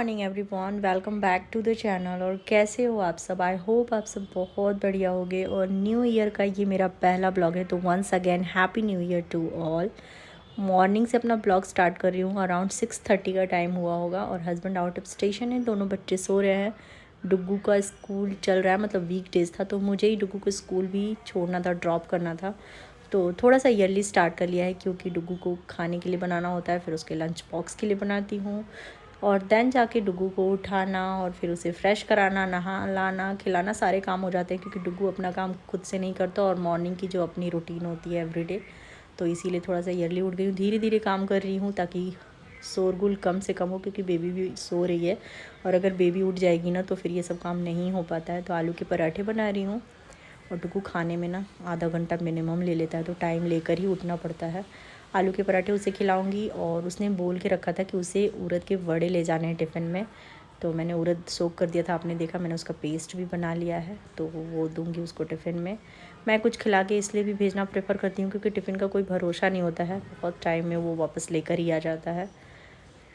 Morning everyone, welcome back to the channel. और कैसे हो आप सब? आई होप आप सब बहुत बढ़िया होगे। और न्यू ईयर का ये मेरा पहला ब्लॉग है, तो once again happy new year to all. Morning से अपना ब्लॉग स्टार्ट कर रही हूँ। अराउंड 6:30 का टाइम हुआ होगा और हस्बैंड आउट ऑफ स्टेशन है, दोनों बच्चे सो रहे हैं। डुग्गू का स्कूल चल रहा है, मतलब वीक डेज़ था, तो मुझे ही डुग्गू को स्कूल भी छोड़ना था, ड्रॉप करना था। तो थोड़ा सा ईयरली स्टार्ट कर लिया है, क्योंकि डुग्गू को खाने के लिए बनाना होता है, फिर उसके लंच बॉक्स के लिए बनाती हूँ, और देन जाके डुग्गू को उठाना और फिर उसे फ्रेश कराना, नहाना खिलाना, सारे काम हो जाते हैं, क्योंकि डुग्गू अपना काम खुद से नहीं करता। और मॉर्निंग की जो अपनी रूटीन होती है एवरीडे, तो इसीलिए थोड़ा सा ईयरली उठ गई हूँ। धीरे धीरे काम कर रही हूँ ताकि शोरगुल कम से कम हो, क्योंकि बेबी भी सो रही है, और अगर बेबी उठ जाएगी ना तो फिर ये सब काम नहीं हो पाता है। तो आलू के पराठे बना रही हूँ, और डुग्गू खाने में ना आधा घंटा मिनिमम ले लेता है, तो टाइम लेकर ही उठना पड़ता है। आलू के पराठे उसे खिलाऊंगी, और उसने बोल के रखा था कि उसे उड़द के वड़े ले जाने हैं टिफ़िन में, तो मैंने उड़द सोक कर दिया था, आपने देखा, मैंने उसका पेस्ट भी बना लिया है, तो वो दूंगी उसको टिफ़िन में। मैं कुछ खिला के इसलिए भी भेजना प्रेफर करती हूँ क्योंकि टिफ़िन का कोई भरोसा नहीं होता है, बहुत टाइम में वो वापस लेकर ही आ जाता है।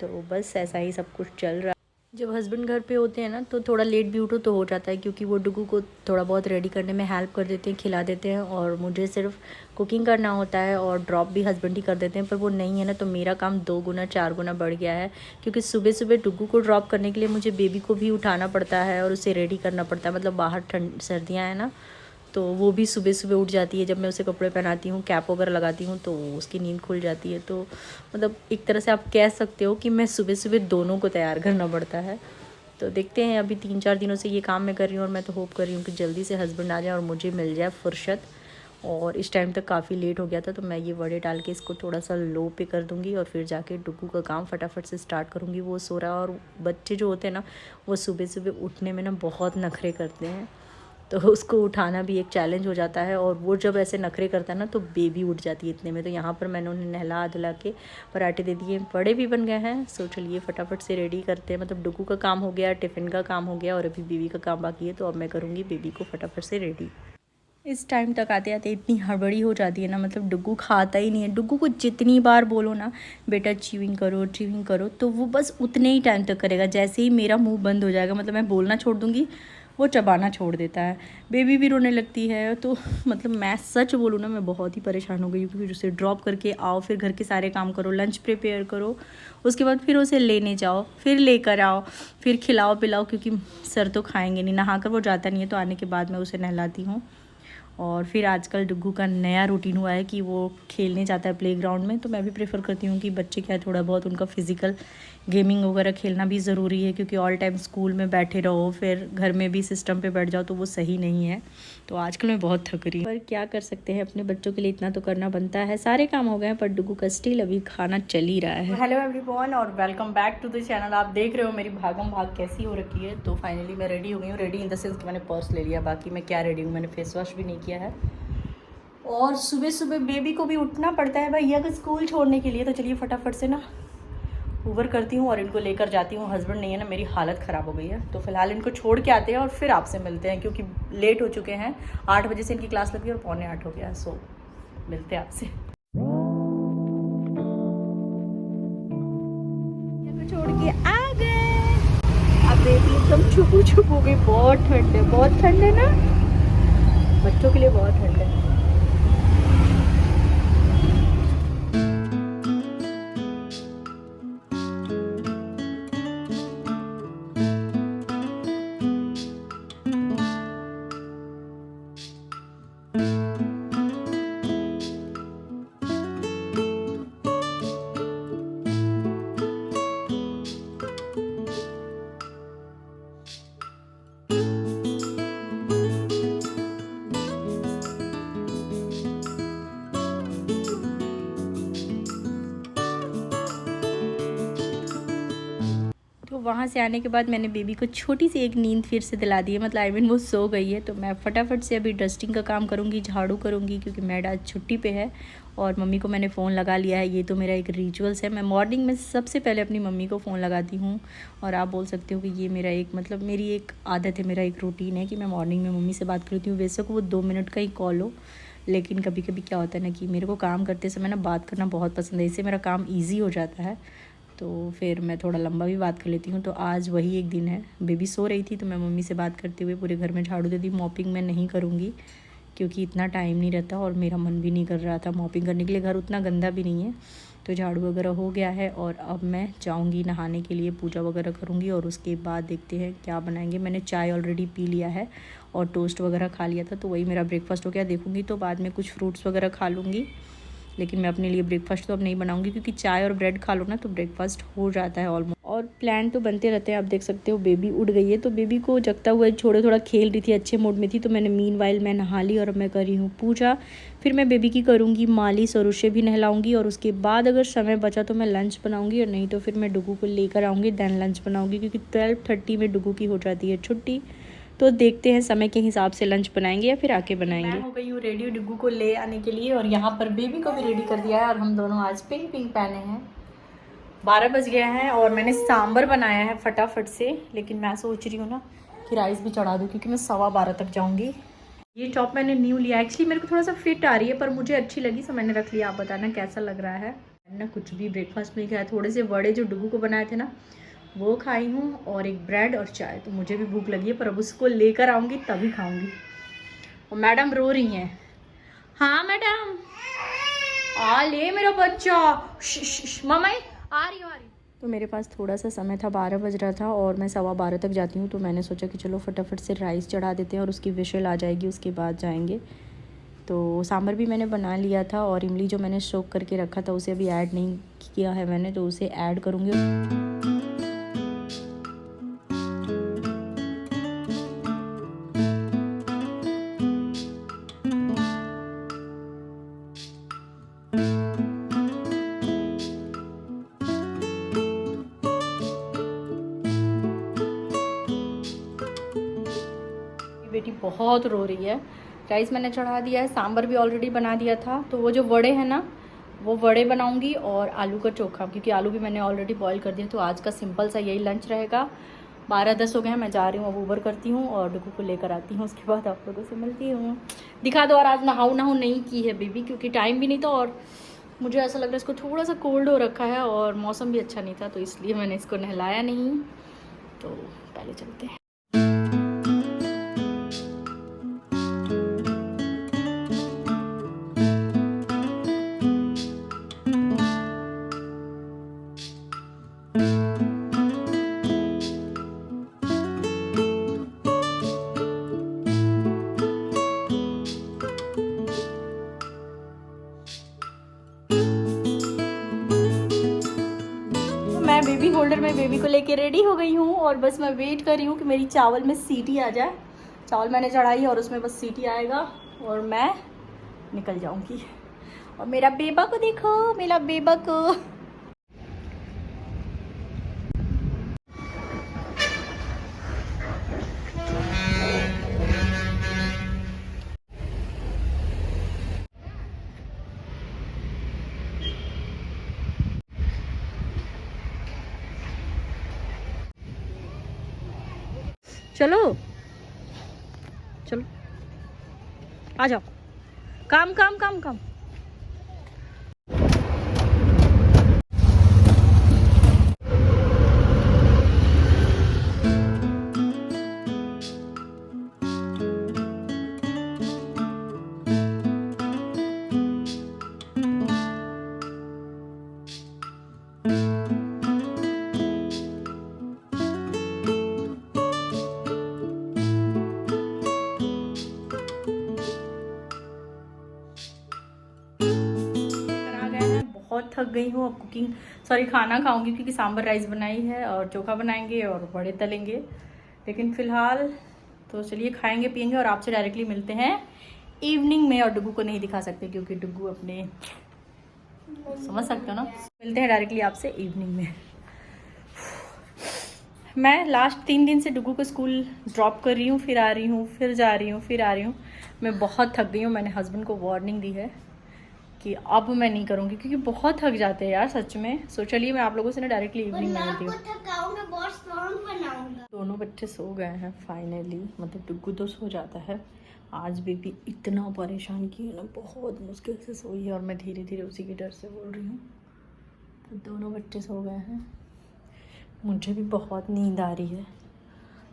तो बस ऐसा ही सब कुछ चल रहा है। जब हस्बैंड घर पे होते हैं ना, तो थोड़ा लेट भी उठो तो हो जाता है, क्योंकि वो डुग्गू को थोड़ा बहुत रेडी करने में हेल्प कर देते हैं, खिला देते हैं, और मुझे सिर्फ कुकिंग करना होता है, और ड्रॉप भी हस्बैंड ही कर देते हैं। पर वो नहीं है ना, तो मेरा काम 2 गुना 4 गुना बढ़ गया है, क्योंकि सुबह सुबह डुग्गू को ड्रॉप करने के लिए मुझे बेबी को भी उठाना पड़ता है और उसे रेडी करना पड़ता है। मतलब बाहर ठंड सर्दियाँ हैं ना, तो वो भी सुबह सुबह उठ जाती है। जब मैं उसे कपड़े पहनाती हूँ, कैप वगैरह लगाती हूँ, तो उसकी नींद खुल जाती है। तो मतलब एक तरह से आप कह सकते हो कि मैं सुबह सुबह दोनों को तैयार करना पड़ता है। तो देखते हैं, अभी 3-4 दिनों से ये काम मैं कर रही हूँ, और मैं तो होप कर रही हूँ कि जल्दी से हस्बैंड आ जाए और मुझे मिल जाए फुर्सत। और इस टाइम तक काफ़ी लेट हो गया था, तो मैं ये वड़े डाल के इसको थोड़ा सा लो पे कर दूँगी, और फिर जाके डुग्गू का काम फटाफट से स्टार्ट करूँगी। वो सो रहा है, और बच्चे जो होते हैं ना, वो सुबह सुबह उठने में ना बहुत नखरे करते हैं, तो उसको उठाना भी एक चैलेंज हो जाता है। और वो जब ऐसे नखरे करता है ना, तो बेबी उठ जाती है इतने में। तो यहाँ पर मैंने उन्हें नहला धुला के पराठे दे दिए, बड़े भी बन गए हैं। सो चलिए फटाफट से रेडी करते हैं। मतलब डुग्गू का काम हो गया, टिफ़िन का काम हो गया, और अभी बेबी का काम बाकी है, तो अब मैं करूँगी बेबी को फटाफट से रेडी। इस टाइम तक आते आते इतनी हड़बड़ी हो जाती है ना, मतलब डुग्गू खाता ही नहीं है। डुग्गू को जितनी बार बोलो ना, बेटा च्यूइंग करो, तो वो बस उतने ही टाइम तक करेगा। जैसे ही मेरा मुंह बंद हो जाएगा, मतलब मैं बोलना छोड़ दूँगी, वो चबाना छोड़ देता है। बेबी भी रोने लगती है। तो मतलब मैं सच बोलूँ ना, मैं बहुत ही परेशान हो गई हूँ, क्योंकि उसे ड्रॉप करके आओ, फिर घर के सारे काम करो, लंच प्रिपेयर करो, उसके बाद फिर उसे लेने जाओ, फिर लेकर आओ, फिर खिलाओ पिलाओ, क्योंकि सर तो खाएंगे नहीं, नहाकर वो जाता नहीं है। तो आने के बाद मैं उसे नहलाती हूँ। और फिर आजकल डुग्गू का नया रूटीन हुआ है कि वो खेलने जाता है प्लेग्राउंड में। तो मैं भी प्रेफर करती हूँ कि बच्चे क्या है, थोड़ा बहुत उनका फिज़िकल गेमिंग वगैरह खेलना भी ज़रूरी है, क्योंकि ऑल टाइम स्कूल में बैठे रहो, फिर घर में भी सिस्टम पे बैठ जाओ, तो वो सही नहीं है। तो आजकल मैं बहुत थक रही हूँ, पर क्या कर सकते हैं, अपने बच्चों के लिए इतना तो करना बनता है। सारे काम हो गए हैं, पर डुग्गू का स्टिल अभी खाना चल ही रहा है। हेलो एवरीवन, और welcome back to the channel. आप देख रहे हो मेरी भागम भाग कैसी हो रखी है। तो फाइनली मैं रेडी हो गई हूँ। रेडी इन द सेंस कि मैंने पर्स ले लिया, बाकी मैं क्या रेडी हूँ, मैंने फेस वॉश भी नहीं किया है। और सुबह सुबह बेबी को भी उठना पड़ता है भैया को स्कूल छोड़ने के लिए। तो चलिए फटाफट से ना ऊबर करती हूँ और इनको लेकर जाती हूँ। हस्बैंड नहीं है ना, मेरी हालत ख़राब हो गई है। तो फिलहाल इनको छोड़ के आते हैं और फिर आपसे मिलते हैं, क्योंकि लेट हो चुके हैं। 8 बजे से इनकी क्लास लगी और 7:45 हो गया। सो मिलते हैं आपसे। छोड़ के आ गए। अब बेबी एकदम छुपू छुप हो गई। बहुत ठंड है ना, बच्चों के लिए बहुत ठंड है। तो वहाँ से आने के बाद मैंने बेबी को छोटी सी एक नींद फिर से दिला दी है। मतलब वो सो गई है। तो मैं फटाफट से अभी डस्टिंग का काम करूँगी, झाड़ू करूँगी, क्योंकि मैड आज छुट्टी पे है। और मम्मी को मैंने फ़ोन लगा लिया है। ये तो मेरा एक रिचुअल्स है, मैं मॉर्निंग में सबसे पहले अपनी मम्मी को फ़ोन लगाती हूँ। और आप बोल सकते हो कि ये मेरा एक मतलब मेरी एक आदत है, मेरा एक रूटीन है कि मैं मॉर्निंग में मम्मी से बात करती हूँ। वैसे को वो 2 मिनट का ही कॉल हो, लेकिन कभी कभी क्या होता है ना कि मेरे को काम करते समय ना बात करना बहुत पसंद है, इससे मेरा काम ईजी हो जाता है। तो फिर मैं थोड़ा लंबा भी बात कर लेती हूँ। तो आज वही एक दिन है, बेबी सो रही थी तो मैं मम्मी से बात करते हुए पूरे घर में झाड़ू दे दी। मॉपिंग मैं नहीं करूँगी क्योंकि इतना टाइम नहीं रहता और मेरा मन भी नहीं कर रहा था मॉपिंग करने के लिए। घर उतना गंदा भी नहीं है, तो झाड़ू वगैरह हो गया है और अब मैं जाऊंगी नहाने के लिए, पूजा वगैरह करूंगी और उसके बाद देखते हैं क्या बनाएंगे। मैंने चाय ऑलरेडी पी लिया है और टोस्ट वगैरह खा लिया था, तो वही मेरा ब्रेकफास्ट हो गया। देखूंगी तो बाद में कुछ फ्रूट्स वगैरह खा लूँगी, लेकिन मैं अपने लिए ब्रेकफास्ट तो अब नहीं बनाऊंगी क्योंकि चाय और ब्रेड खा लो ना तो ब्रेकफास्ट हो जाता है ऑलमोस्ट। और प्लान तो बनते रहते हैं। आप देख सकते हो बेबी उठ गई है, तो बेबी को जगता हुआ छोड़े, थोड़ा खेल रही थी, अच्छे मूड में थी। तो मैंने मीनवाइल मैं नहा ली और मैं कर रही हूँ पूजा। फिर मैं बेबी की करूँगी मालिश और उसे भी नहलाऊँगी और उसके बाद अगर समय बचा तो मैं लंच बनाऊँगी और नहीं तो फिर मैं डुगू को लेकर आऊँगी, दैन लंच बनाऊँगी क्योंकि 12:30 में डुगू की हो जाती है छुट्टी। तो देखते हैं समय के हिसाब से लंच बनाएंगे या फिर आके बनाएंगे। मैं हो गई हूँ रेडी डुगू को ले आने के लिए और यहाँ पर बेबी को भी रेडी कर दिया है और हम दोनों आज पिंक पिंक पहने हैं। 12 बज गया है और मैंने सांभर बनाया है फटाफट से, लेकिन मैं सोच रही हूँ ना कि राइस भी चढ़ा दूँ क्योंकि मैं 12:15 तक जाऊँगी। ये टॉप मैंने न्यू लिया, एक्चुअली मेरे को थोड़ा सा फिट आ रही है पर मुझे अच्छी लगी तो मैंने रख लिया। आप बताना कैसा लग रहा है। मैंने ना कुछ भी ब्रेकफास्ट में खाया, थोड़े से वड़े जो डुगू को बनाए थे ना वो खाई हूँ और एक ब्रेड और चाय। तो मुझे भी भूख लगी है पर अब उसको लेकर आऊँगी तभी खाऊँगी। और मैडम रो रही हैं। हाँ मैडम आ ले मेरा बच्चा, मम्मी आ रही हूँ। तो मेरे पास थोड़ा सा समय था, 12 बज रहा था और मैं 12:15 तक जाती हूँ। तो मैंने सोचा कि चलो फटाफट से राइस चढ़ा देते हैं और उसकी विशल आ जाएगी, उसके बाद जाएंगे। तो सांभर भी मैंने बना लिया था और इमली जो मैंने सोक करके रखा था उसे अभी ऐड नहीं किया है मैंने, तो उसे ऐड करूँगी। बेटी बहुत रो रही है। राइस मैंने चढ़ा दिया है, सांभर भी ऑलरेडी बना दिया था। तो वो जो वड़े हैं ना वो वड़े बनाऊंगी और आलू का चोखा, क्योंकि आलू भी मैंने ऑलरेडी बॉईल कर दिया। तो आज का सिंपल सा यही लंच रहेगा। 12:10 हो गए हैं, मैं जा रही हूँ अब ऊबर करती हूँ और डुगू को लेकर आती हूँ, उसके बाद आप लोगों से मिलती हूँ। दिखा दो। और आज नहाऊ नहीं की है बेबी क्योंकि टाइम भी नहीं था और मुझे ऐसा लग रहा है इसको थोड़ा सा कोल्ड हो रखा है और मौसम भी अच्छा नहीं था, तो इसलिए मैंने इसको नहलाया नहीं। तो पहले चलते हैं। मैं बेबी होल्डर में बेबी को लेके रेडी हो गई हूँ और बस मैं वेट कर रही हूँ कि मेरी चावल में सीटी आ जाए। चावल मैंने चढ़ाई और उसमें बस सीटी आएगा और मैं निकल जाऊँगी। और मेरा बेबा को देखो, मेरा बेबा को। चलो चलो आ जाओ, काम काम काम काम। बहुत थक गई हूँ। अब कुकिंग खाना खाऊंगी क्योंकि सांभर राइस बनाई है और चोखा बनाएंगे और बड़े तलेंगे। लेकिन फ़िलहाल तो चलिए खाएंगे पियेंगे और आपसे डायरेक्टली मिलते हैं इवनिंग में। और डुगू को नहीं दिखा सकते क्योंकि डुगू अपने समझ सकते हो ना। मिलते हैं डायरेक्टली आपसे इवनिंग में। मैं लास्ट 3 दिन से डुगू को स्कूल ड्रॉप कर रही हूँ, फिर आ रही हूँ, फिर जा रही हूँ, फिर आ रही हूँ। मैं बहुत थक गई हूँ। मैंने हस्बैंड को वार्निंग दी है कि अब मैं नहीं करूँगी क्योंकि बहुत थक जाते हैं यार सच में। सो चलिए मैं आप लोगों से ना डायरेक्टली इवनिंग में मिलती हूँ। दोनों बच्चे सो गए हैं फाइनली, मतलब डुगू तो सो जाता है। आज बेबी इतना परेशान की है ना, बहुत मुश्किल से सोई है और मैं धीरे धीरे उसी के डर से बोल रही हूँ। तो दोनों बच्चे सो गए हैं। मुझे भी बहुत नींद आ रही है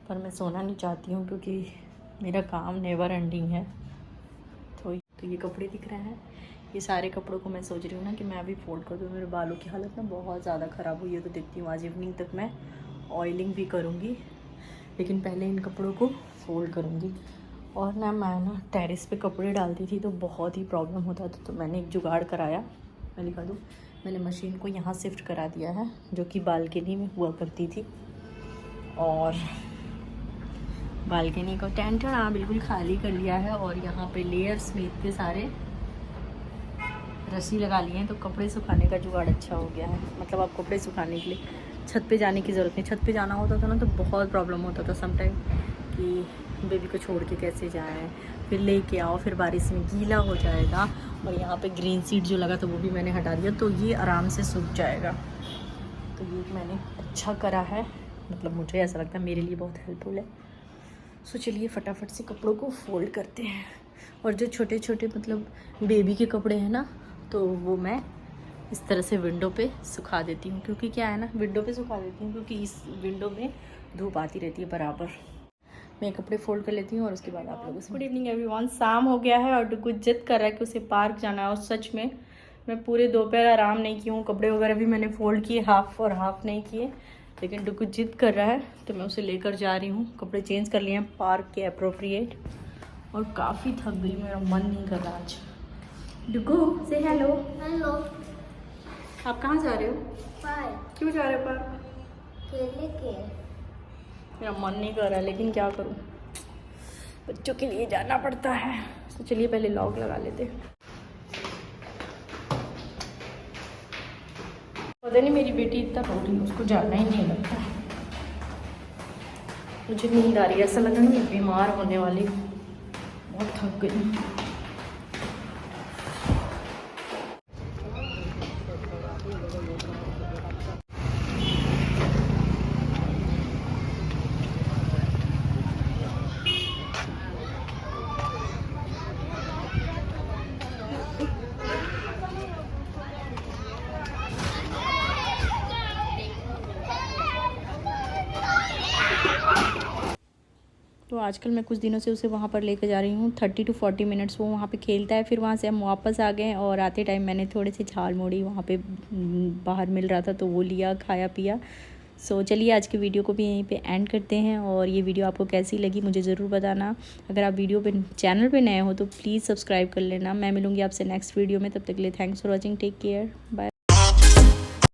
पर मैं सोना नहीं चाहती हूँ क्योंकि मेरा काम नेवर एंडिंग है। तो ये कपड़े दिख रहे हैं, ये सारे कपड़ों को मैं सोच रही हूँ ना कि मैं अभी फोल्ड कर दूँ। मेरे बालों की हालत ना बहुत ज़्यादा ख़राब हुई है, तो देखती हूँ आज इवनिंग तक मैं ऑयलिंग भी करूँगी, लेकिन पहले इन कपड़ों को फोल्ड करूँगी। और ना मैं ना टेरेस पे कपड़े डालती थी तो बहुत ही प्रॉब्लम होता था, तो मैंने एक जुगाड़ कराया। मैं दिखा दूँ, मैंने मशीन को यहाँ शिफ्ट करा दिया है जो कि बालकनी में हुआ करती थी। और बालकनी को टेंट बिल्कुल खाली कर लिया है और यहाँ पे लेयर स्मिथ के सारे रस्सी लगा लिए हैं, तो कपड़े सुखाने का जुगाड़ अच्छा हो गया है। मतलब आप कपड़े सुखाने के लिए छत पे जाने की ज़रूरत नहीं। छत पे जाना होता था ना तो बहुत प्रॉब्लम होता था समटाइम कि बेबी को छोड़ के कैसे जाएं, फिर लेके आओ, फिर बारिश में गीला हो जाएगा। और यहाँ पे ग्रीन सीड जो लगा था वो भी मैंने हटा दिया, तो ये आराम से सूख जाएगा। तो ये मैंने अच्छा करा है, मतलब मुझे ऐसा लगता है मेरे लिए बहुत हेल्पफुल है। सो चलिए फटाफट से कपड़ों को फोल्ड करते हैं। और जो छोटे छोटे मतलब बेबी के कपड़े हैं ना, तो वो मैं इस तरह से विंडो पे सुखा देती हूँ, क्योंकि क्या है ना, विंडो पे सुखा देती हूँ क्योंकि इस विंडो में धूप आती रहती है बराबर। मैं कपड़े फोल्ड कर लेती हूँ और उसके बाद आप लोगों से। Good evening everyone. शाम हो गया है और कुछ जिद कर रहा है कि उसे पार्क जाना है, और सच में मैं पूरे दोपहर आराम नहीं की हूँ। कपड़े वगैरह भी मैंने फोल्ड किए, हाफ और हाफ नहीं किए, लेकिन डुकू जिद कर रहा है तो मैं उसे लेकर जा रही हूँ। कपड़े चेंज कर लिए हैं पार्क के अप्रोप्रिएट, और काफ़ी थक गई, मेरा मन नहीं कर रहा आज। डुकू से हेलो। हेलो। आप कहाँ जा रहे हो? पार्क। क्यों जा रहे हो पार्क? खेलने के। मेरा मन नहीं कर रहा है, लेकिन क्या करूँ, बच्चों के लिए जाना पड़ता है। तो चलिए पहले लॉक लगा लेते। पता नहीं मेरी बेटी इतना रो रही है, उसको जाना ही नहीं लगता। मुझे नींद आ रही है, ऐसा लग रहा है मैं बीमार होने वाली हूँ, बहुत थक गई। तो आजकल मैं कुछ दिनों से उसे वहाँ पर लेकर जा रही हूँ। 30 to 40 मिनट्स वो वहाँ पे खेलता है। फिर वहाँ से हम वापस आ गए और आते टाइम मैंने थोड़े से झाल मोड़ी वहाँ पे बाहर मिल रहा था, तो वो लिया, खाया पिया। सो चलिए आज की वीडियो को भी यहीं पे एंड करते हैं। और ये वीडियो आपको कैसी लगी मुझे ज़रूर बताना। अगर आप वीडियो पे चैनल पे नए हो तो प्लीज़ सब्सक्राइब कर लेना। मैं मिलूँगी आपसे नेक्स्ट वीडियो में, तब तक के लिए thanks for watching, take care, bye.